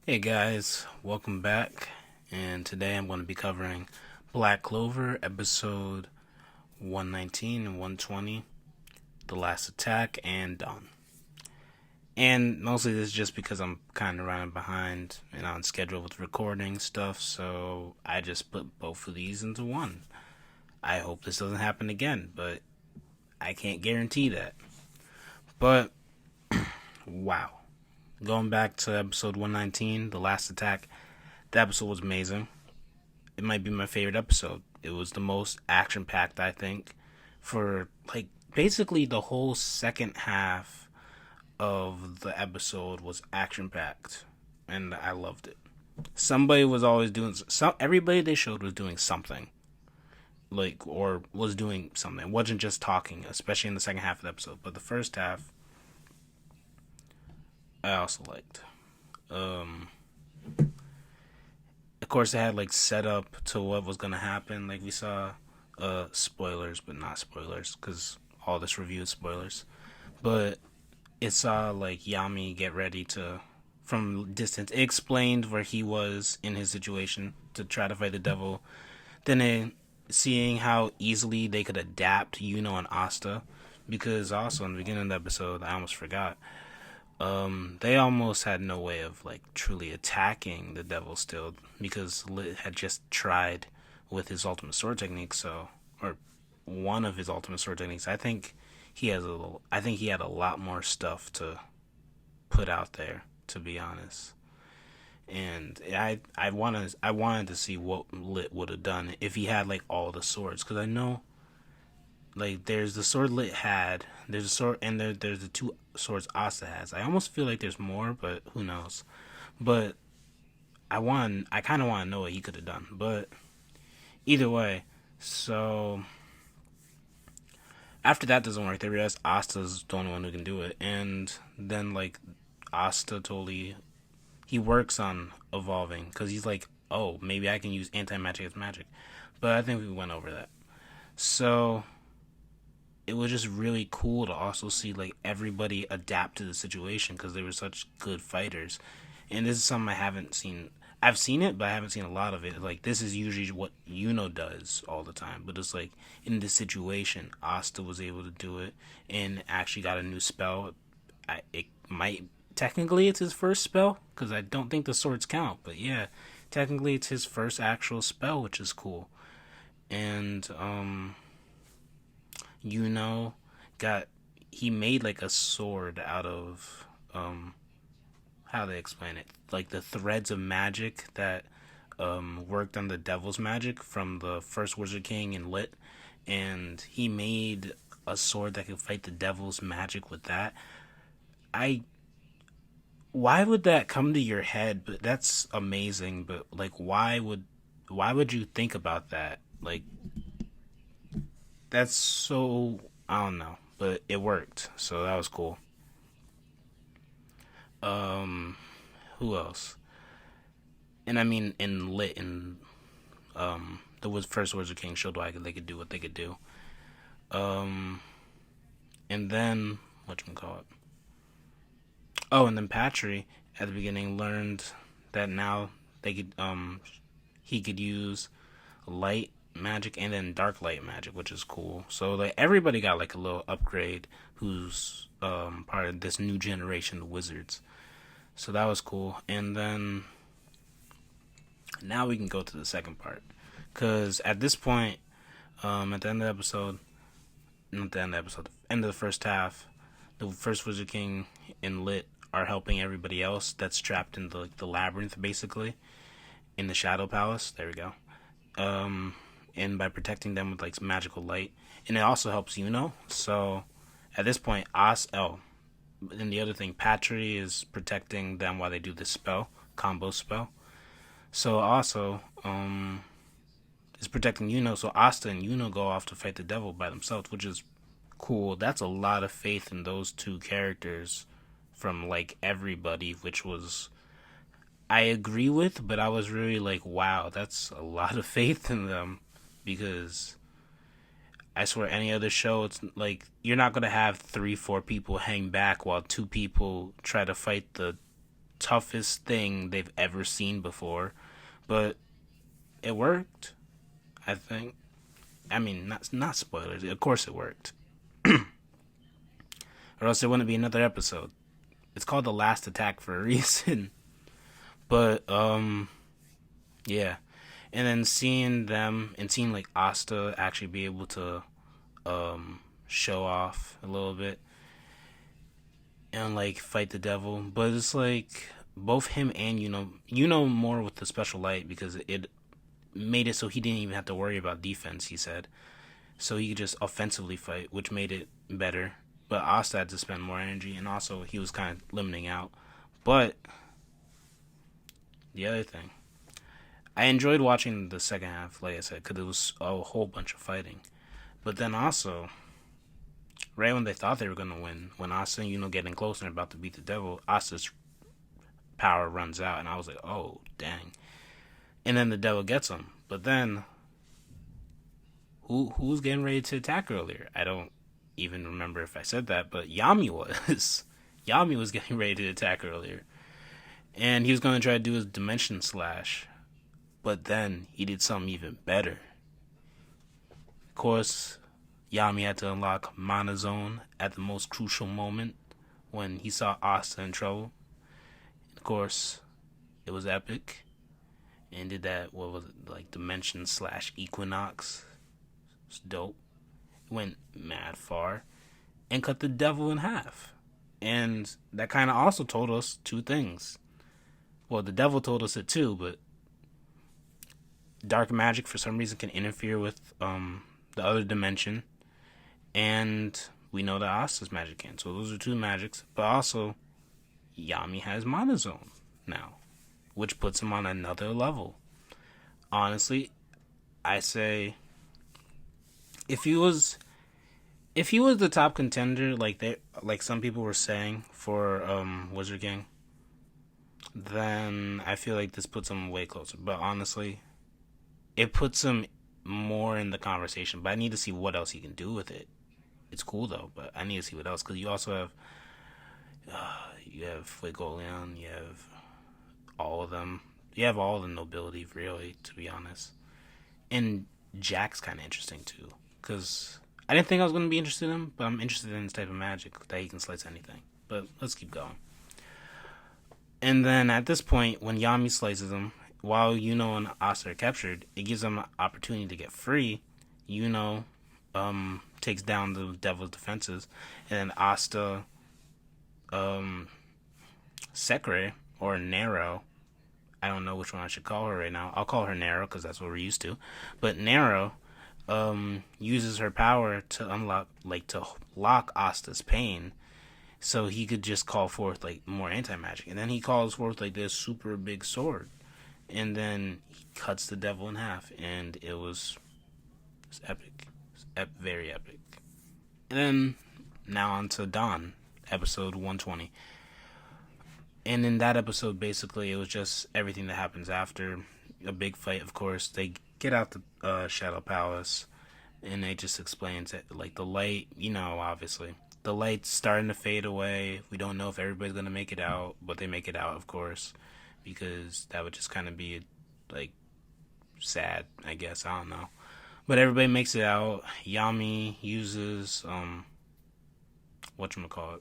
Hey guys, welcome back. And today I'm going to be covering Black Clover episode 119 and 120, The Last Attack, and Dawn. And mostly this is just because I'm kind of running behind and on schedule with recording stuff, so I just put both of these into one. I hope this doesn't happen again, but I can't guarantee that. But wow. Going back to episode 119, The Last Attack, the episode was amazing. It might be my favorite episode. It was the most action packed, I think, for like basically the whole second half of the episode was action packed, and I loved it. Somebody was always doing some. Everybody they showed was doing something, like or was doing something. It wasn't just talking, especially in the second half of the episode. But the first half, I also liked. Um, of course, it had like set up to what was gonna happen. Like we saw, spoilers, but not spoilers, because all this review is spoilers. But it saw like Yami get ready to, from distance. It explained where he was in his situation to try to fight the devil. Then seeing how easily they could adapt Yuno and Asta, because also in the beginning of the episode, I almost forgot. They almost had no way of like truly attacking the devil still because Lit had just tried with his ultimate sword technique. So, or one of his ultimate sword techniques. I think he had a lot more stuff to put out there. To be honest, and I wanted to see what Lit would have done if he had like all the swords, because I know like there's the sword Lit had, there's a sword, and there's the two swords Asta has. I almost feel like there's more, but who knows. But I kind of want to know what he could have done. But either way, so after that doesn't work, they realize Asta's the only one who can do it, and then like Asta totally he works on evolving because he's like, oh, maybe I can use anti magic as magic. But I think we went over that. So it was just really cool to also see like everybody adapt to the situation because they were such good fighters. And this is something I haven't seen. I've seen it, but I haven't seen a lot of it. Like this is usually what Yuno does all the time, but it's like in this situation, Asta was able to do it and actually got a new spell. It might technically it's his first spell because I don't think the swords count, but yeah, technically it's his first actual spell, which is cool. And you know, got he made like a sword out of how they explain it, like the threads of magic that worked on the devil's magic from the first Wizard King and Lit, and he made a sword that could fight the devil's magic with that. I Why would that come to your head? But that's amazing. But like, why would you think about that? Like, that's so I don't know, but it worked, so that was cool. Um, who else? And I mean, in Lit and the was first Wizard King showed why they could do what they could do. Um, and then what you call it? Oh, and then Patry at the beginning learned that now they could he could use light magic and then dark light magic, which is cool. So like everybody got like a little upgrade who's part of this new generation of wizards. So that was cool. And then now we can go to the second part. Cause at this point, at the end of the episode, not the end of the episode, the end of the first half, the first Wizard King and Lit are helping everybody else that's trapped in the labyrinth, basically, in the Shadow Palace. There we go. And by protecting them with like magical light, and it also helps So at this point, and the other thing, Patry is protecting them while they do this spell, combo spell. So also, is protecting So Asta and go off to fight the devil by themselves, which is cool. That's a lot of faith in those two characters from like everybody, which was I agree with, but I was really like, wow, that's a lot of faith in them because I swear any other show, it's like you're not gonna have 3, 4 people hang back while 2 people try to fight the toughest thing they've ever seen before, but it worked. I think. I mean, not spoilers. Of course, it worked, or else there wouldn't be another episode. It's called The Last Attack for a reason. But yeah, and then seeing them and seeing like Asta actually be able to show off a little bit and like fight the devil, but it's like both him and more with the special light because it made it so he didn't even have to worry about defense. He said so he could just offensively fight, which made it better. But Asta had to spend more energy, and also he was kind of limiting out. But the other thing, I enjoyed watching the second half, like I said, because it was a whole bunch of fighting. But then also, right when they thought they were going to win, when Asta, getting closer and about to beat the devil, Asta's power runs out, and I was like, oh, dang. And then the devil gets him. But then, who's getting ready to attack earlier? I don't even remember if I said that, but Yami was. Yami was getting ready to attack earlier. And he was going to try to do his dimension slash. But then he did something even better. Of course, Yami had to unlock Mana Zone at the most crucial moment when he saw Asta in trouble. Of course, it was epic. And did that, what was it, like dimension slash equinox. It's dope. Went mad far. And cut the devil in half. And that kind of also told us two things. Well, the devil told us it too, but dark magic for some reason can interfere with the other dimension. And we know that Asta's magic can. So those are two magics. But also, Yami has Mana Zone now, which puts him on another level. Honestly, I say if he was the top contender, like some people were saying for Wizard King, then I feel like this puts him way closer. But honestly, it puts him more in the conversation. But I need to see what else he can do with it. It's cool though, but I need to see what else, because you also have Fuego Leon, you have all of them. You have all the nobility, really, to be honest. And Jack's kind of interesting too, because I didn't think I was going to be interested in him, but I'm interested in this type of magic that he can slice anything. But let's keep going. And then at this point, when Yami slices him, while Yuno and Asta are captured, it gives them an opportunity to get free. Yuno takes down the devil's defenses, and then Asta, Sekre, or Nero, I don't know which one I should call her right now. I'll call her Nero because that's what we're used to. But Nero uses her power to lock Asta's pain, so he could just call forth like more anti-magic. And then he calls forth like this super big sword, and then he cuts the devil in half, and it was epic. Very epic. And then now on to Dawn, episode 120. And in that episode, basically, it was just everything that happens after a big fight. Of course, they get out the Shadow Palace, and they just explain that, like, the light, obviously the light's starting to fade away. We don't know if everybody's gonna make it out, but they make it out, of course, because that would just kind of be like sad, I guess. I don't know. But everybody makes it out. Yami uses whatchamacallit,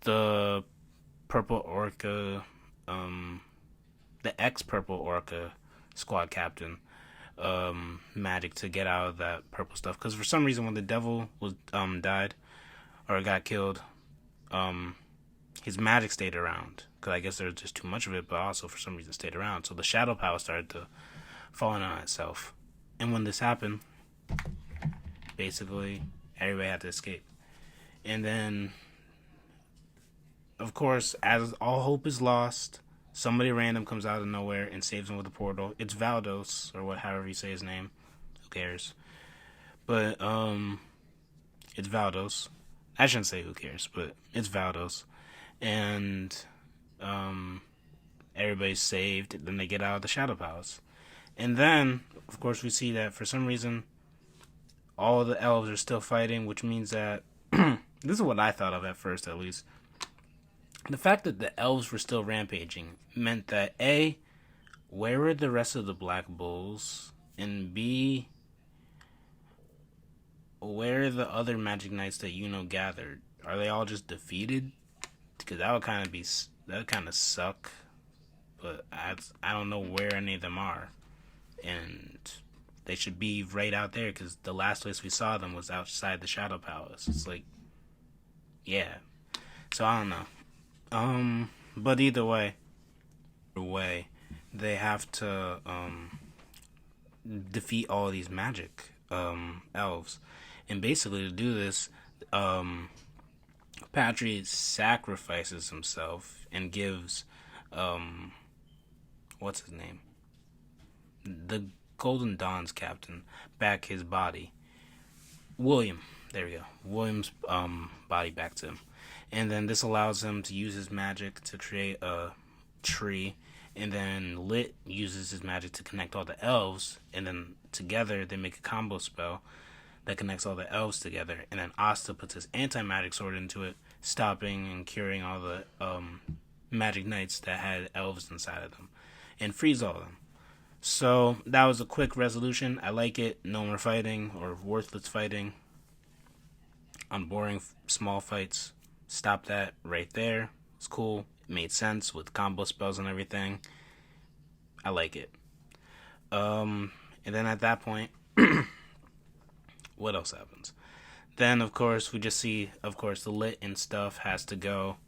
the Purple Orca, the ex-Purple Orca squad captain, magic to get out of that purple stuff. Because for some reason, when the devil was died or got killed, his magic stayed around. Because I guess there was just too much of it, but also for some reason stayed around. So the shadow power started to fall in on itself. And when this happened, basically everybody had to escape. And then, of course, as all hope is lost, somebody random comes out of nowhere and saves him with a portal. It's Valdos, or however you say his name. Who cares? But it's Valdos. I shouldn't say who cares, but it's Valdos. And everybody's saved. Then they get out of the Shadow Palace. And then, of course, we see that for some reason, all the elves are still fighting, which means that this is what I thought of at first, at least. The fact that the elves were still rampaging meant that A, where were the rest of the Black Bulls? And B, where are the other Magic Knights that gathered? Are they all just defeated? Because that would kind of be that would kind of suck. But I don't know where any of them are, and they should be right out there because the last place we saw them was outside the Shadow Palace. It's like, yeah. So I don't know. But either way, they have to defeat all these magic elves, and basically to do this, Patry sacrifices himself and gives what's his name, the Golden Dawn's captain, back his body. William, there we go. William's body back to him, and then this allows him to use his magic to create a tree, and then Lit uses his magic to connect all the elves, and then together they make a combo spell that connects all the elves together, and then Asta puts his anti-magic sword into it, stopping and curing all the magic knights that had elves inside of them, and frees all of them. So that was a quick resolution. I like it. No more fighting or worthless fighting on boring small fights. Stop that right there. It's cool. It made sense with combo spells and everything. I like it. And then at that point, what else happens? Then, of course, we just see, of course, the Lit and stuff has to go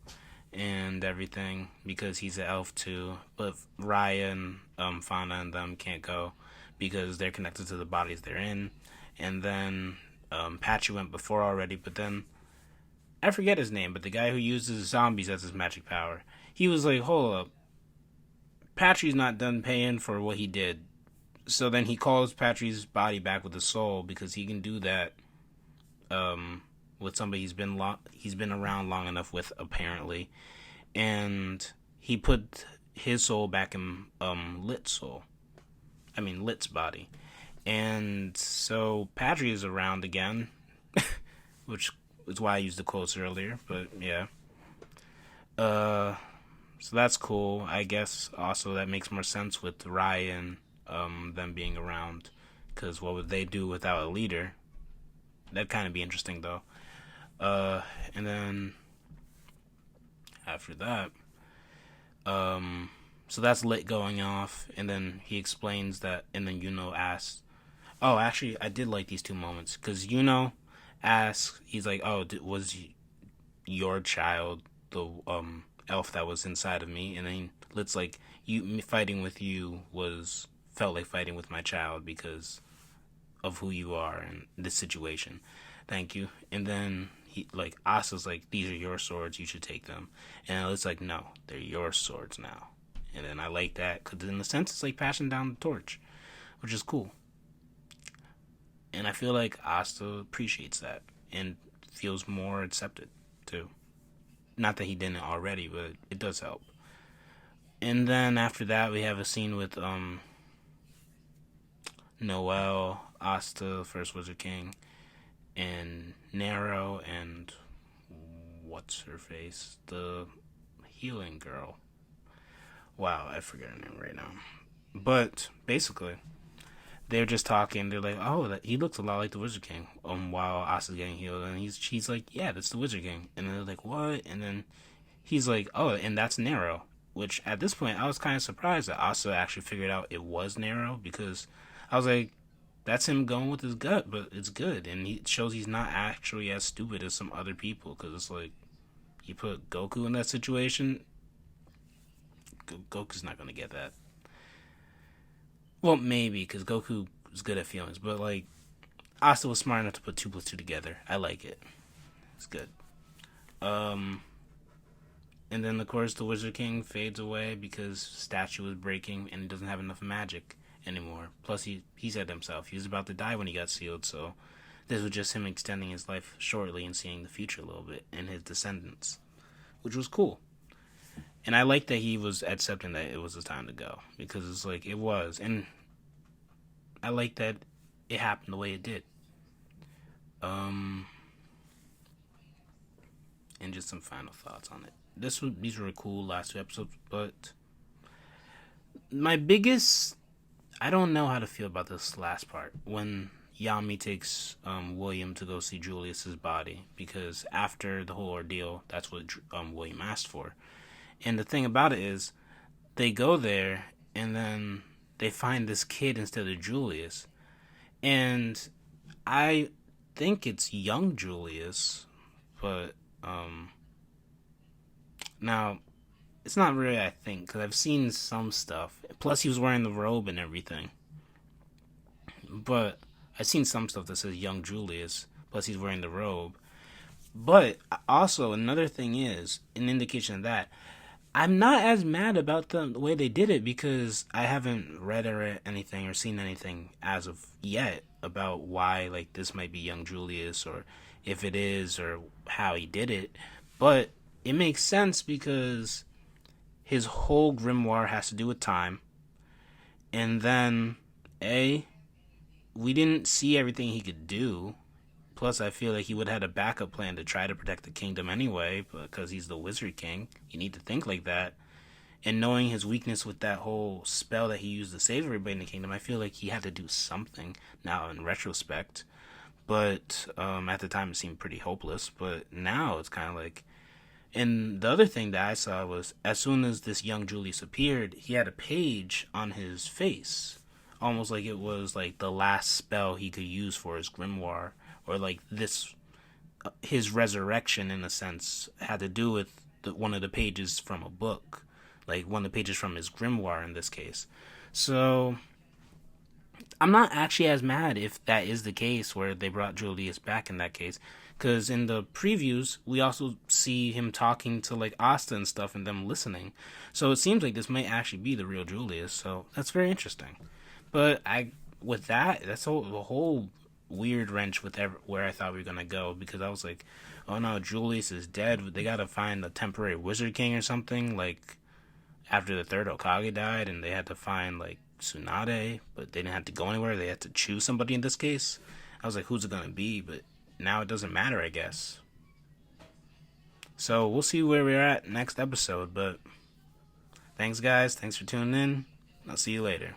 and everything because he's an elf too. But Raya and Fauna and them can't go because they're connected to the bodies they're in. And then Patchy went before already, but then I forget his name, but the guy who uses zombies as his magic power, he was like, hold up, Patchy's not done paying for what he did. So then he calls Patry's body back with his soul because he can do that with somebody he's been around long enough with, apparently. And he put his soul back in Lit's body. And so Patry is around again, which is why I used the quotes earlier, but yeah. So that's cool, I guess. Also, that makes more sense with Ryan them being around, because what would they do without a leader? That'd kind of be interesting, though. And then after that, so that's Lit going off, and then he explains that, and then asks, oh, actually, I did like these two moments, because asks, he's like, oh, was your child the elf that was inside of me? And then Lit's like, me fighting with you felt like fighting with my child because of who you are in this situation. Thank you. And then Asa's like, these are your swords, you should take them. And it's like, no, they're your swords now. And then I like that because in a sense it's like passing down the torch, which is cool. And I feel like Asta appreciates that and feels more accepted too. Not that he didn't already, but it does help. And then after that we have a scene with Noelle, Asta, First Wizard King, and Nero, and what's her face? The healing girl. Wow, I forget her name right now. But basically, they're just talking. They're like, "Oh, he looks a lot like the Wizard King." While Asta's getting healed, and she's like, "Yeah, that's the Wizard King." And then they're like, "What?" And then he's like, "Oh, and that's Nero." Which at this point, I was kind of surprised that Asta actually figured out it was Nero, because I was like, that's him going with his gut, but it's good, and it shows he's not actually as stupid as some other people. Because it's like, you put Goku in that situation, Goku's not gonna get that. Well, maybe because Goku is good at feelings, but like, Asta was smart enough to put 2 plus 2 together. I like it. It's good. And then of course the Wizard King fades away because statue is breaking and he doesn't have enough magic anymore. Plus he said himself he was about to die when he got sealed, so this was just him extending his life shortly and seeing the future a little bit and his descendants, which was cool. And I like that he was accepting that it was the time to go, because it's like it was, and I like that it happened the way it did. And just some final thoughts on it. these were cool last 2 episodes, but my biggest, I don't know how to feel about this last part when Yami takes William to go see Julius's body, because after the whole ordeal, that's what William asked for. And the thing about it is, they go there and then they find this kid instead of Julius, and I think it's young Julius, but now it's not really, I think, because I've seen some stuff. Plus, he was wearing the robe and everything. But I've seen some stuff that says young Julius. Plus, he's wearing the robe. But also, another thing is an indication of that. I'm not as mad about the way they did it because I haven't read or anything or seen anything as of yet about why like this might be young Julius, or if it is, or how he did it. But it makes sense because his whole grimoire has to do with time. And then, we didn't see everything he could do. Plus, I feel like he would have had a backup plan to try to protect the kingdom anyway, because he's the Wizard King. You need to think like that. And knowing his weakness with that whole spell that he used to save everybody in the kingdom, I feel like he had to do something now in retrospect. But at the time, it seemed pretty hopeless. But now it's kind of like. And the other thing that I saw was, as soon as this young Julius appeared, he had a page on his face, almost like it was like the last spell he could use for his grimoire, or like this, his resurrection in a sense had to do with one of the pages from a book, like one of the pages from his grimoire in this case. So I'm not actually as mad if that is the case where they brought Julius back in that case, because in the previews we also see him talking to like Asta and stuff and them listening. So it seems like this might actually be the real Julius. So that's very interesting. But with that, that's the whole weird wrench with where I thought we were gonna go, because I was like, oh no, Julius is dead. They gotta find a temporary Wizard King or something, like after the third Hokage died, and they had to find like Tsunade, but they didn't have to go anywhere. They had to choose somebody in this case. I was like, who's it gonna be? But now it doesn't matter, I guess. So we'll see where we're at next episode. But thanks, guys. Thanks for tuning in. I'll see you later.